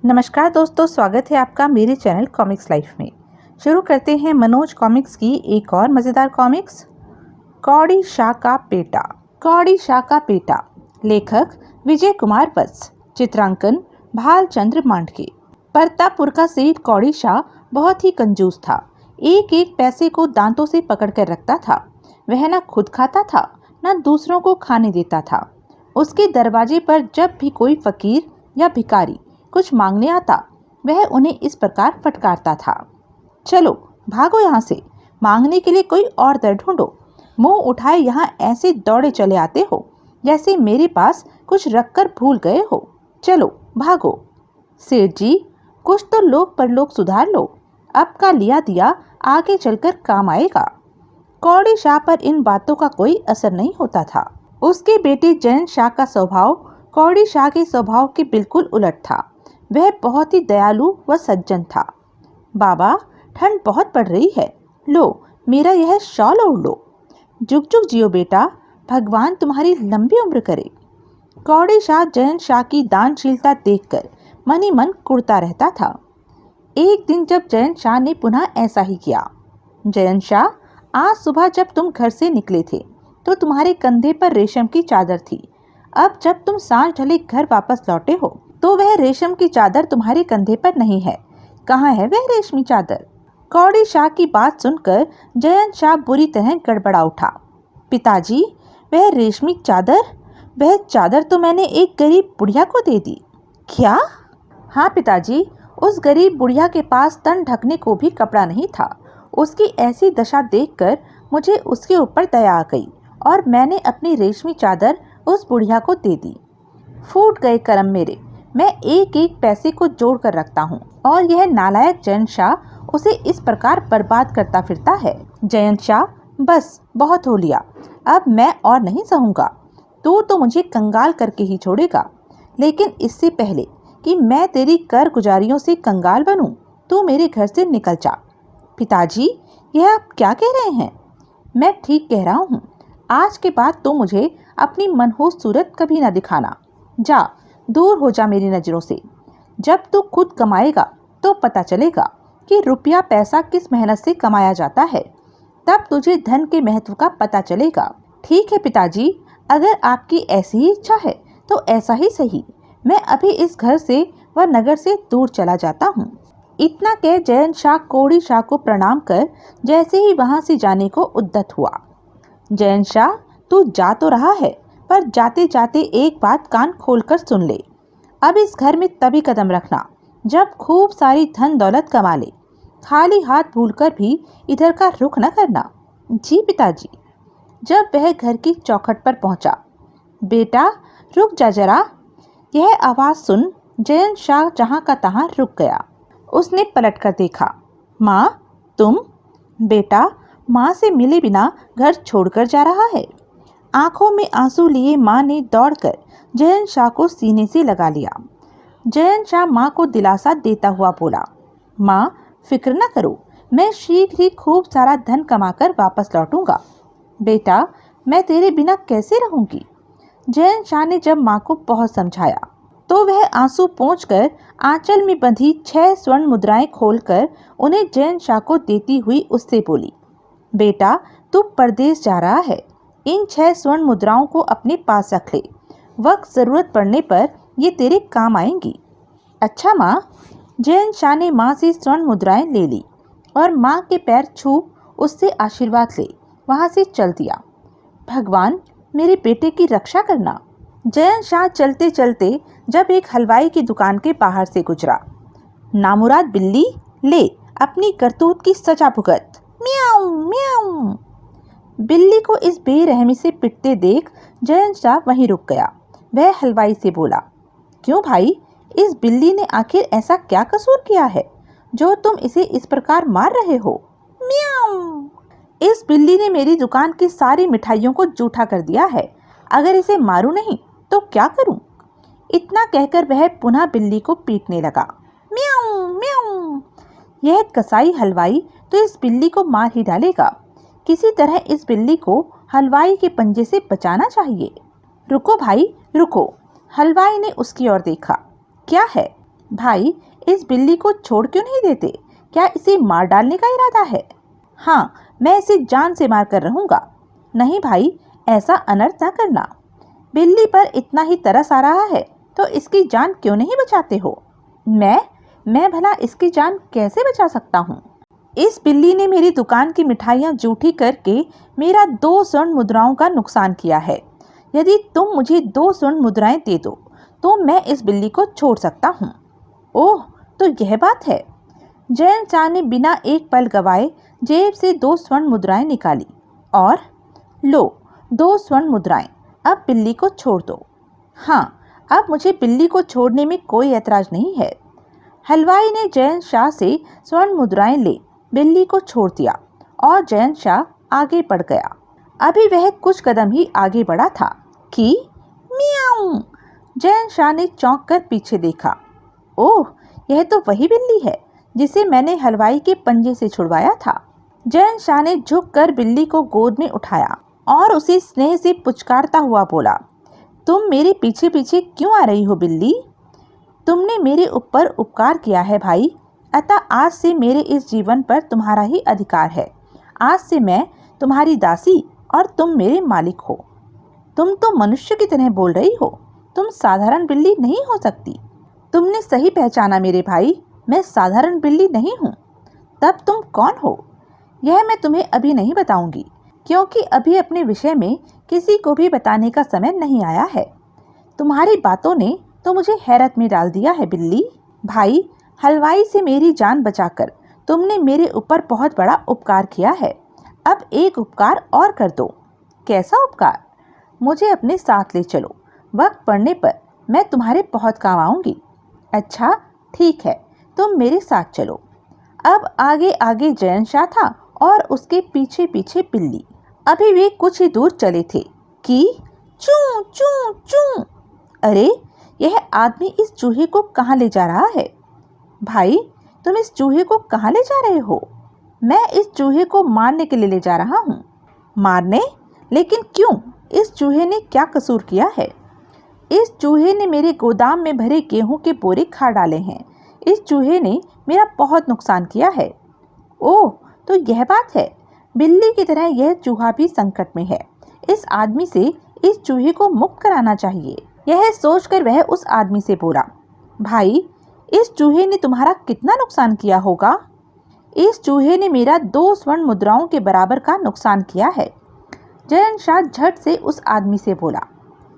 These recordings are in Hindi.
नमस्कार दोस्तों, स्वागत है आपका मेरे चैनल कॉमिक्स लाइफ में। शुरू करते हैं मनोज कॉमिक्स की एक और मज़ेदार कॉमिक्स, कौड़ी शाह का बेटा। कौड़ी शाह का बेटा, लेखक विजय कुमार वत्स, चित्रांकन भालचंद्र मांडके। परतापुर का सेठ कौड़ी शाह बहुत ही कंजूस था। एक एक पैसे को दांतों से पकड़ कर रखता था। वह न खुद खाता था न दूसरों को खाने देता था। उसके दरवाजे पर जब भी कोई फकीर या भिखारी कुछ मांगने आता, वह उन्हें इस प्रकार फटकारता था, चलो भागो यहाँ से, मांगने के लिए कोई और दर ढूंढो। मुंह उठाए यहाँ ऐसे दौड़े चले आते हो जैसे मेरे पास कुछ रखकर भूल गए हो। चलो भागो। सेठ जी, कुछ तो लोग परलोक सुधार लो, अब का लिया दिया आगे चलकर काम आएगा। कौड़ी शाह पर इन बातों का कोई असर नहीं होता था। उसके बेटे जयंत शाह का स्वभाव कौड़ी शाह के स्वभाव के बिल्कुल उलट था। वह बहुत ही दयालु व सज्जन था। बाबा, ठंड बहुत पड़ रही है, लो मेरा यह शॉल ओढ़ लो। जुग जुग जियो बेटा, भगवान तुम्हारी लंबी उम्र करे। कौड़ी शाह जयंत शाह की दानशीलता देखकर मन ही मन कुढ़ता रहता था। एक दिन जब जयंत शाह ने पुनः ऐसा ही किया। जयंत शाह, आज सुबह जब तुम घर से निकले थे तो तुम्हारे कंधे पर रेशम की चादर थी। अब जब तुम सांझ ढले घर वापस लौटे हो तो वह रेशम की चादर तुम्हारे कंधे पर नहीं है। कहाँ है वह रेशमी चादर? कौड़ी शाह की बात सुनकर जयंत शाह बुरी तरह गड़बड़ा उठा। पिताजी, वह रेशमी चादर, वह चादर तो मैंने एक गरीब बुढ़िया को दे दी। क्या? हाँ पिताजी, उस गरीब बुढ़िया के पास तन ढकने को भी कपड़ा नहीं था। उसकी ऐसी दशा देखकर मुझे उसके ऊपर दया आ गई और मैंने अपनी रेशमी चादर उस बुढ़िया को दे दी। फूट गए करम मेरे, मैं एक एक पैसे को जोड़ कर रखता हूँ और यह नालायक जयंत शाह उसे इस प्रकार बर्बाद करता फिरता है। जयंत शाह, बस बहुत हो लिया, अब मैं और नहीं सहूँगा। तू तो मुझे कंगाल करके ही छोड़ेगा, लेकिन इससे पहले कि मैं तेरी कर गुजारियों से कंगाल बनूं, तू मेरे घर से निकल जा। पिताजी, यह आप क्या कह रहे हैं? मैं ठीक कह रहा हूँ। आज के बाद तो मुझे अपनी मनहूस सूरत कभी ना दिखाना। जा, दूर हो जा मेरी नज़रों से। जब तू खुद कमाएगा तो पता चलेगा कि रुपया पैसा किस मेहनत से कमाया जाता है, तब तुझे धन के महत्व का पता चलेगा। ठीक है पिताजी, अगर आपकी ऐसी ही इच्छा है तो ऐसा ही सही। मैं अभी इस घर से व नगर से दूर चला जाता हूँ। इतना कह जयंत शाह कौड़ी शाह को प्रणाम कर जैसे ही वहां से जाने को उद्यत हुआ। जयंत शाह, तू जा तो रहा है, पर जाते जाते एक बात कान खोलकर सुन ले। अब इस घर में तभी कदम रखना जब खूब सारी धन दौलत कमा ले। खाली हाथ भूलकर भी इधर का रुख न करना। जी पिताजी। जब वह घर की चौखट पर पहुंचा, बेटा रुक जा जरा, यह आवाज़ सुन जयंत शाह जहां का तहां रुक गया। उसने पलट कर देखा। माँ, तुम? बेटा माँ से मिले बिना घर छोड़कर जा रहा है। आंखों में आंसू लिए माँ ने दौड़कर जयंत शाह को सीने से लगा लिया। जयंत शाह माँ को दिलासा देता हुआ बोला, माँ फिक्र न करो, मैं शीघ्र ही खूब सारा धन कमाकर वापस लौटूंगा। बेटा, मैं तेरे बिना कैसे रहूंगी? जयंत शाह ने जब माँ को बहुत समझाया तो वह आंसू पोंछकर आंचल में बंधी 6 स्वर्ण मुद्राएं खोलकर उन्हें जयंत शाह को देती हुई उससे बोली, बेटा तू परदेश जा रहा है, इन 6 स्वर्ण मुद्राओं को अपने पास रख ले, वक्त जरूरत पड़ने पर ये तेरे काम आएंगी। अच्छा माँ। जयंत शाह ने माँ से स्वर्ण मुद्राएं ले ली और माँ के पैर छू उससे आशीर्वाद ले वहाँ से चल दिया। भगवान, मेरे बेटे की रक्षा करना। जयंत शाह चलते चलते जब एक हलवाई की दुकान के बाहर से गुजरा। नामुराद बिल्ली, ले अपनी करतूत की सजा भुगत। म्याऊं म्याऊं। बिल्ली को इस बेरहमी से पिटते देख जयंत शाह वहीं रुक गया। वह हलवाई से बोला, क्यों भाई, इस बिल्ली ने आखिर ऐसा क्या कसूर किया है जो तुम इसे इस प्रकार मार रहे हो? म्याऊं। इस बिल्ली ने मेरी दुकान की सारी मिठाइयों को जूठा कर दिया है, अगर इसे मारूं नहीं तो क्या करूं? इतना कहकर वह पुनः बिल्ली को पीटने लगा। म्याऊं म्याऊं। यह कसाई हलवाई तो इस बिल्ली को मार ही डालेगा। किसी तरह इस बिल्ली को हलवाई के पंजे से बचाना चाहिए। रुको भाई रुको। हलवाई ने उसकी ओर देखा। क्या है? भाई, इस बिल्ली को छोड़ क्यों नहीं देते? क्या इसे मार डालने का इरादा है? हाँ, मैं इसे जान से मार कर रहूंगा। नहीं भाई, ऐसा अनर्थ न करना। बिल्ली पर इतना ही तरस आ रहा है तो इसकी जान क्यों नहीं बचाते हो? मैं भला इसकी जान कैसे बचा सकता हूँ? इस बिल्ली ने मेरी दुकान की मिठाइयाँ जूठी करके मेरा 2 स्वर्ण मुद्राओं का नुकसान किया है। यदि तुम मुझे 2 स्वर्ण मुद्राएं दे दो तो मैं इस बिल्ली को छोड़ सकता हूँ। ओह, तो यह बात है। जैन शाह ने बिना एक पल गवाए जेब से 2 स्वर्ण मुद्राएं निकाली और लो, 2 स्वर्ण मुद्राएं, अब बिल्ली को छोड़ दो। हाँ, अब मुझे बिल्ली को छोड़ने में कोई ऐतराज नहीं है। हलवाई ने जैन शाह से स्वर्ण मुद्राएं ले बिल्ली को छोड़ दिया और जैन शाह आगे बढ़ गया। अभी वह कुछ कदम ही आगे बढ़ा था कि मियाऊं! जैन शाह ने चौंक कर पीछे देखा। ओह, यह तो वही बिल्ली है जिसे मैंने हलवाई के पंजे से छुड़वाया था। जैन शाह ने झुककर बिल्ली को गोद में उठाया और उसे स्नेह से पुचकारता हुआ बोला, तुम मेरे पीछे पीछे क्यों आ रही हो बिल्ली? तुमने मेरे ऊपर उपकार किया है भाई, अतः आज से मेरे इस जीवन पर तुम्हारा ही अधिकार है। आज से मैं तुम्हारी दासी और तुम मेरे मालिक हो। तुम तो मनुष्य की तरह बोल रही हो, तुम साधारण बिल्ली नहीं हो सकती। तुमने सही पहचाना मेरे भाई, मैं साधारण बिल्ली नहीं हूँ। तब तुम कौन हो? यह मैं तुम्हें अभी नहीं बताऊंगी, क्योंकि अभी अपने विषय में किसी को भी बताने का समय नहीं आया है। तुम्हारी बातों ने तो मुझे हैरत में डाल दिया है बिल्ली। भाई, हलवाई से मेरी जान बचाकर तुमने मेरे ऊपर बहुत बड़ा उपकार किया है। अब एक उपकार और कर दो। कैसा उपकार? मुझे अपने साथ ले चलो, वक्त पड़ने पर मैं तुम्हारे बहुत काम आऊंगी। अच्छा, ठीक है, तुम मेरे साथ चलो। अब आगे आगे जैन शाह था और उसके पीछे पीछे बिल्ली। अभी वे कुछ ही दूर चले थे कि चूं चूं चूं। अरे, यह आदमी इस चूहे को कहाँ ले जा रहा है? भाई, तुम इस चूहे को कहाँ ले जा रहे हो? मैं इस चूहे को मारने के लिए ले जा रहा हूँ। मारने? लेकिन क्यों? इस चूहे ने क्या कसूर किया है? इस चूहे ने मेरे गोदाम में भरे गेहूं के बोरे खा डाले हैं। इस चूहे ने मेरा बहुत नुकसान किया है। ओह, तो यह बात है। बिल्ली की तरह यह चूहा भी संकट में है। इस आदमी से इस चूहे को मुक्त कराना चाहिए। यह सोचकर वह उस आदमी से बोला, भाई, इस चूहे ने तुम्हारा कितना नुकसान किया होगा? इस चूहे ने मेरा 2 स्वर्ण मुद्राओं के बराबर का नुकसान किया है। जैन शाह झट से उस आदमी से बोला,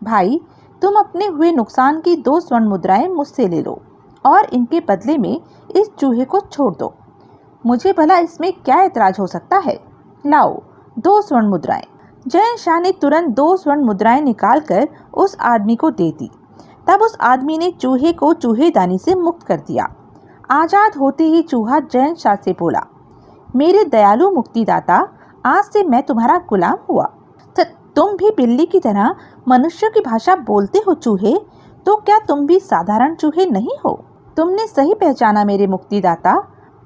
भाई, तुम अपने हुए नुकसान की 2 स्वर्ण मुद्राएं मुझसे ले लो और इनके बदले में इस चूहे को छोड़ दो। मुझे भला इसमें क्या ऐतराज हो सकता है? लाओ, 2 स्वर्ण मुद्राएं। जैन शाह ने तुरंत 2 स्वर्ण मुद्राएं निकालकर उस आदमी को दे दी। तब उस आदमी ने चूहे को चूहेदानी से मुक्त कर दिया। आजाद होते ही चूहा जैन शाह से बोला, मेरे दयालु मुक्तिदाता, आज से मैं तुम्हारा गुलाम हुआ। तुम भी बिल्ली की तरह मनुष्य की भाषा बोलते हो चूहे, तो क्या तुम भी साधारण चूहे नहीं हो? तुमने सही पहचाना मेरे मुक्तिदाता,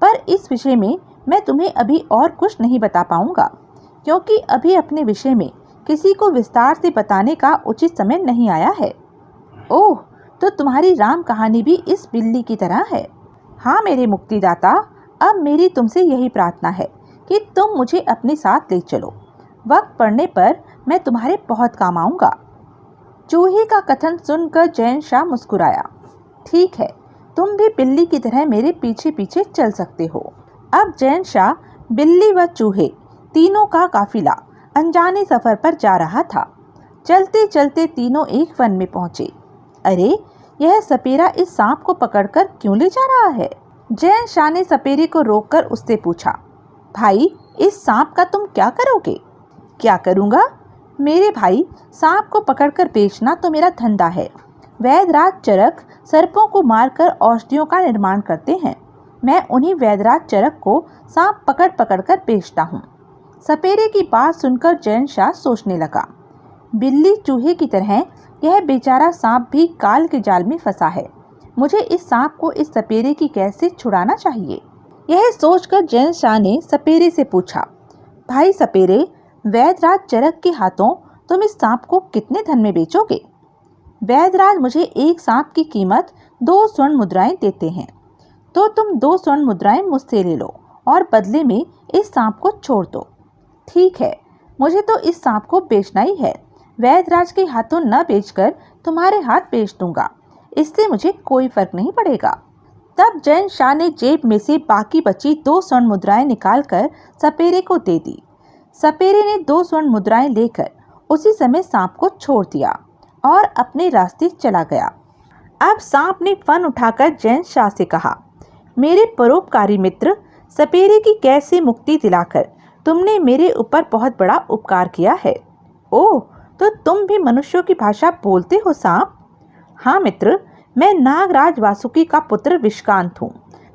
पर इस विषय में मैं तुम्हें अभी और कुछ नहीं बता पाऊंगा, क्योंकि अभी अपने विषय में किसी को विस्तार से बताने का उचित समय नहीं आया है। ओह, तो तुम्हारी राम कहानी भी इस बिल्ली की तरह है। हाँ मेरे मुक्तिदाता, अब मेरी तुमसे यही प्रार्थना है कि तुम मुझे अपने साथ ले चलो। वक्त पड़ने पर मैं तुम्हारे बहुत काम आऊंगा। चूहे का कथन सुनकर जैन शाह मुस्कुराया। ठीक है, तुम भी बिल्ली की तरह मेरे पीछे पीछे चल सकते हो। अब जैन शाह, बिल्ली व चूहे तीनों का काफिला अनजाने सफर पर जा रहा था। चलते चलते तीनों एक वन में पहुंचे। अरे, यह सपेरा इस सांप को पकड़कर क्यों ले जा रहा है? जैन शाह ने सपेरे को रोककर उससे पूछा, भाई, इस सांप का तुम क्या करोगे? क्या करूँगा? मेरे भाई, सांप को पकड़कर बेचना तो मेरा धंधा है। वैद्यराज चरक सर्पों को मारकर औषधियों का निर्माण करते हैं। मैं उन्हीं वैद्यराज चरक को सांप पकड़ पकड़ कर बेचता हूँ। सपेरे की बात सुनकर जैन शाह सोचने लगा, बिल्ली चूहे की तरह यह बेचारा सांप भी काल के जाल में फंसा है। मुझे इस सांप को इस सपेरे की कैद से छुड़ाना चाहिए। यह सोचकर जैन शाह ने सपेरे से पूछा, भाई सपेरे, वैद्यराज चरक के हाथों तुम इस सांप को कितने धन में बेचोगे? वैद्यराज मुझे एक सांप की कीमत 2 स्वर्ण मुद्राएं देते हैं। तो तुम 2 स्वर्ण मुद्राएं मुझसे ले लो और बदले में इस सांप को छोड़ दो। ठीक है, मुझे तो इस सांप को बेचना ही है। वैद्यराज के हाथों न बेचकर तुम्हारे हाथ बेच दूंगा, इससे मुझे कोई फर्क नहीं पड़ेगा। तब जैन शाह ने जेब में से बाकी बची 2 स्वर्ण मुद्राएं निकालकर सपेरे को दे दी। सपेरे ने 2 स्वर्ण मुद्राएं लेकर उसी समय सांप को छोड़ दिया और अपने रास्ते चला गया। अब सांप ने फन उठाकर जैन शाह से कहा, मेरे परोपकारी मित्र, सपेरे की कैद से मुक्ति दिलाकर तुमने मेरे ऊपर बहुत बड़ा उपकार किया है। ओह, तो तुम भी मनुष्यों की भाषा बोलते हो सांप? हाँ मित्र, मैं नागराज वासुकी का पुत्र विश्कांत हूँ।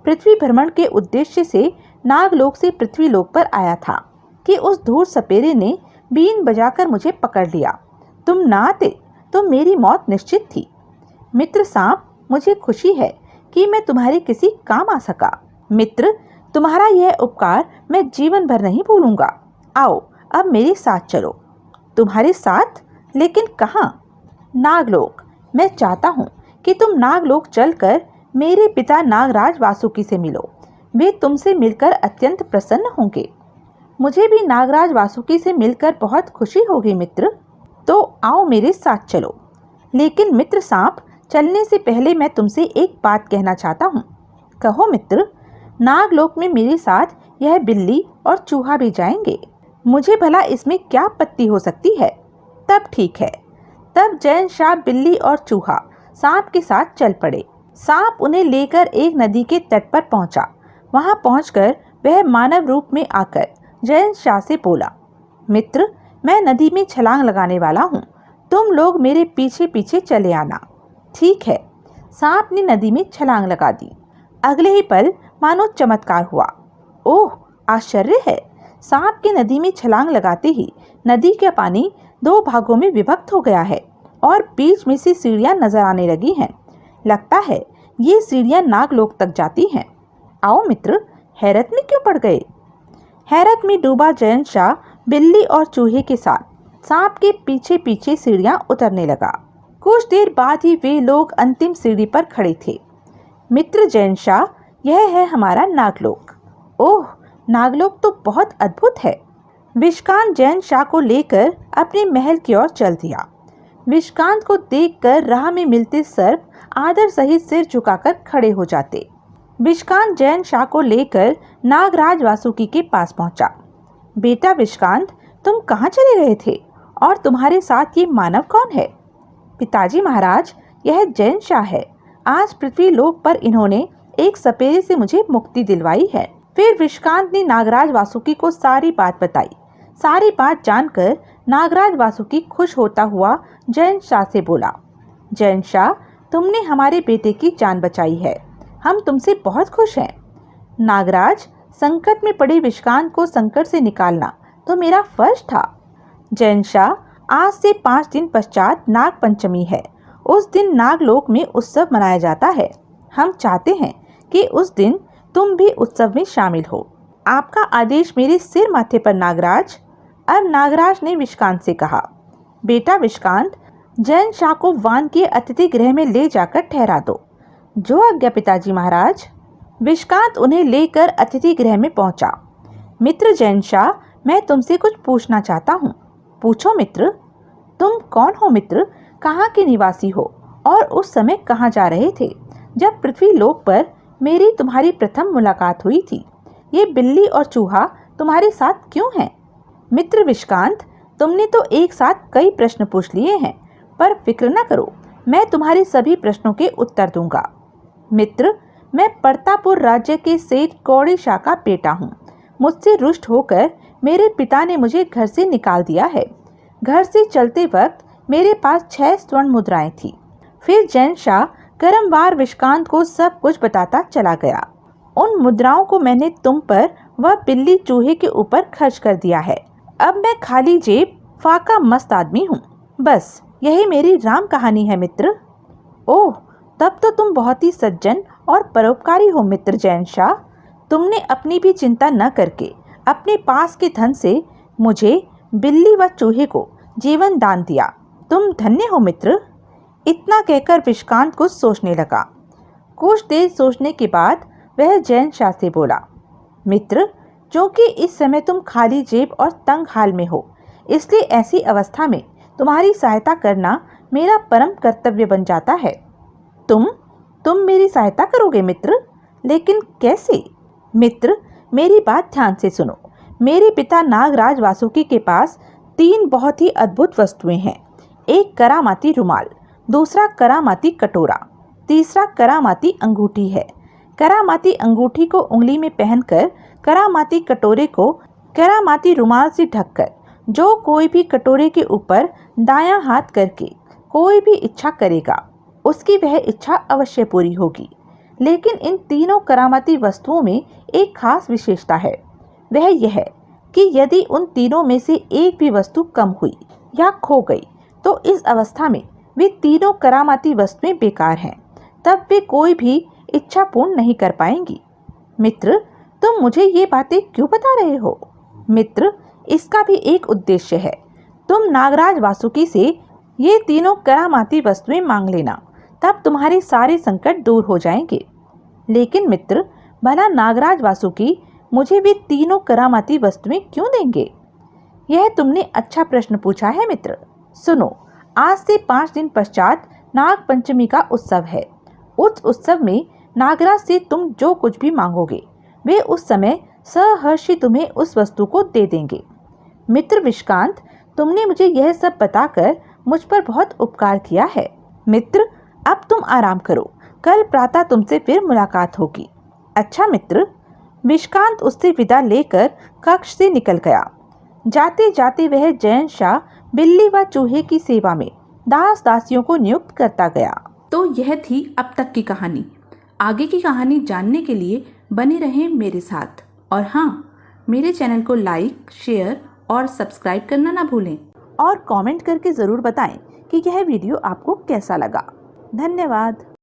पृथ्वी भ्रमण के उद्देश्य से नागलोक से पृथ्वीलोक पर आया था कि उस धूर्त सपेरे ने बीन बजाकर मुझे पकड़ लिया। तुम ना आते तो मेरी मौत निश्चित थी। मित्र सांप, मुझे खुशी है कि मैं तुम्हारे किसी काम आ सका। मित्र, तुम्हारा यह उपकार मैं जीवन भर नहीं भूलूंगा। आओ, अब मेरे साथ चलो। तुम्हारे साथ? लेकिन कहाँ? नागलोक। मैं चाहता हूँ कि तुम नागलोक चलकर मेरे पिता नागराज वासुकी से मिलो। वे तुमसे मिलकर अत्यंत प्रसन्न होंगे। मुझे भी नागराज वासुकी से मिलकर बहुत खुशी होगी मित्र। तो आओ मेरे साथ चलो। लेकिन मित्र सांप, चलने से पहले मैं तुमसे एक बात कहना चाहता हूँ। कहो मित्र। नागलोक में मेरे साथ यह बिल्ली और चूहा भी जाएंगे। मुझे भला इसमें क्या आपत्ति हो सकती है? तब ठीक है। तब जैन शाह बिल्ली और चूहा सांप के साथ चल पड़े। सांप उन्हें लेकर एक नदी के तट पर पहुंचा। वहां पहुंचकर वह मानव रूप में आकर जैन शाह से बोला, मित्र, मैं नदी में छलांग लगाने वाला हूँ। तुम लोग मेरे पीछे पीछे चले आना। ठीक है। सांप ने नदी में छलांग लगा दी। अगले ही पल मानो चमत्कार हुआ। ओह, आश्चर्य है। सांप के नदी में छलांग लगाते ही नदी का पानी 2 भागों में विभक्त हो गया है और बीच में से सीढ़ियां नजर आने लगी हैं। लगता है ये सीढ़ियां नागलोक तक जाती हैं। आओ मित्र, हैरत में क्यों पड़ गए? हैरत में डूबा जैन शाह बिल्ली और चूहे के साथ सांप के पीछे पीछे सीढ़ियां उतरने लगा। कुछ देर बाद ही वे लोग अंतिम सीढ़ी पर खड़े थे। मित्र जैन शाह, यह है हमारा नागलोक। ओह, नागलोक तो बहुत अद्भुत है। विश्कांत जैन शाह को लेकर अपने महल की ओर चल दिया। विश्कांत को देखकर राह में मिलते सर्प आदर सहित सिर झुकाकर खड़े हो जाते। विश्कांत जैन शाह को लेकर नागराज वासुकी के पास पहुंचा। बेटा विश्कांत, तुम कहाँ चले गए थे और तुम्हारे साथ ये मानव कौन है? पिताजी महाराज, यह जैन शाह है। आज पृथ्वी लोक पर इन्होंने एक सपेरे से मुझे मुक्ति दिलवाई है। फिर विश्कांत ने नागराज वासुकी को सारी बात बताई। सारी बात जानकर नागराज वासुकी खुश होता हुआ जैन शाह से बोला, जैन शाह, तुमने हमारे बेटे की जान बचाई है। हम तुमसे बहुत खुश हैं। नागराज, संकट में पड़े विश्कांत को संकट से निकालना तो मेरा फर्ज था। जैन शाह, आज से 5 दिन पश्चात नाग पंचमी है। उस दिन नागलोक में उत्सव मनाया जाता है। हम चाहते हैं कि उस दिन तुम भी उत्सव में शामिल हो। आपका आदेश मेरे सिर माथे पर नागराज। अब नागराज ने विश्कांत से कहा, बेटा विश्कांत, जैन शाह को वान के अतिथि गृह में ले जाकर ठहरा दो। जो आज्ञा पिताजी महाराज। विश्कांत उन्हें लेकर अतिथि गृह में पहुंचा। मित्र जैन शाह, मैं तुमसे कुछ पूछना चाहता हूँ। पूछो मित्र। तुम कौन हो मित्र? कहाँ के निवासी हो और उस समय कहाँ जा रहे थे जब पृथ्वी लोक पर मेरी तुम्हारी प्रथम मुलाकात हुई थी? ये बिल्ली और चूहा तुम्हारे साथ क्यों हैं? मित्र विश्कांत, तुमने तो एक साथ कई प्रश्न पूछ लिए हैं, पर फिक्र न करो, मैं तुम्हारे सभी प्रश्नों के उत्तर दूंगा। मित्र, मैं प्रतापुर राज्य के सेठ कौड़ी शाह का बेटा हूँ। मुझसे रुष्ट होकर मेरे पिता ने मुझे घर से निकाल दिया है। घर से चलते वक्त मेरे पास 6 स्वर्ण मुद्राएं थी। फिर जैन शाह क्रमवार विश्कांत को सब कुछ बताता चला गया। उन मुद्राओं को मैंने तुम पर व बिल्ली चूहे के ऊपर खर्च कर दिया है। अब मैं खाली जेब फाका मस्त आदमी हूँ। बस यही मेरी राम कहानी है मित्र। ओह, तब तो तुम बहुत ही सज्जन और परोपकारी हो मित्र जैन शाह। तुमने अपनी भी चिंता न करके अपने पास के धन से मुझे, बिल्ली व चूहे को जीवन दान दिया। तुम धन्य हो मित्र। इतना कहकर विश्कांत कुछ सोचने लगा। कुछ देर सोचने के बाद वह जैन शाह से बोला, मित्र, क्योंकि इस समय तुम खाली जेब और तंग हाल में हो, इसलिए ऐसी अवस्था में तुम्हारी सहायता करना मेरा परम कर्तव्य बन जाता है। तुम मेरी सहायता करोगे मित्र? लेकिन कैसे? मित्र, मेरी बात ध्यान से सुनो। मेरे पिता नागराज वासुकी के पास 3 बहुत ही अद्भुत वस्तुएं हैं। एक करामाती रुमाल, दूसरा करामाती कटोरा, तीसरा करामाती अंगूठी है। करामाती अंगूठी को उंगली में पहनकर, करामाती कटोरे को करामाती रुमाल से ढककर जो कोई भी कटोरे के ऊपर दायां हाथ करके कोई भी इच्छा करेगा, उसकी वह इच्छा अवश्य पूरी होगी। लेकिन इन तीनों करामाती वस्तुओं में एक खास विशेषता है। वह यह है कि यदि उन तीनों में से एक भी वस्तु कम हुई या खो गई तो इस अवस्था में वे तीनों करामाती वस्तुएं बेकार हैं। तब वे कोई भी इच्छा पूर्ण नहीं कर पाएंगी। मित्र, तुम मुझे ये बातें क्यों बता रहे हो? मित्र, इसका भी एक उद्देश्य है। तुम नागराज वासुकी से ये तीनों करामाती वस्तुएं मांग लेना, तब तुम्हारे सारे संकट दूर हो जाएंगे। लेकिन मित्र, भला नागराज वासुकी मुझे वे तीनों करामाती वस्तुएं क्यों देंगे? यह तुमने अच्छा प्रश्न पूछा है मित्र। सुनो, आज से 5 दिन पश्चात नाग पंचमी का उत्सव है। उस उत्सव में नागराज से तुम जो कुछ भी मांगोगे, वे उस समय सहर्षि तुम्हें उस वस्तु को दे देंगे। मित्र विश्रांत, तुमने मुझे यह सब बताकर मुझ पर बहुत उपकार किया है। मित्र, अब तुम आराम करो, कल प्रातः तुमसे फिर मुलाकात होगी। अच्छा मित्र। विश्रांत उससे विदा लेकर कक्ष से निकल गया। जाते जाते वह जैन शाह बिल्ली व चूहे की सेवा में दास दासियों को नियुक्त करता गया। तो यह थी अब तक की कहानी। आगे की कहानी जानने के लिए बने रहें मेरे साथ। और हाँ, मेरे चैनल को लाइक, शेयर और सब्सक्राइब करना ना भूलें। और कमेंट करके ज़रूर बताएं कि यह वीडियो आपको कैसा लगा। धन्यवाद।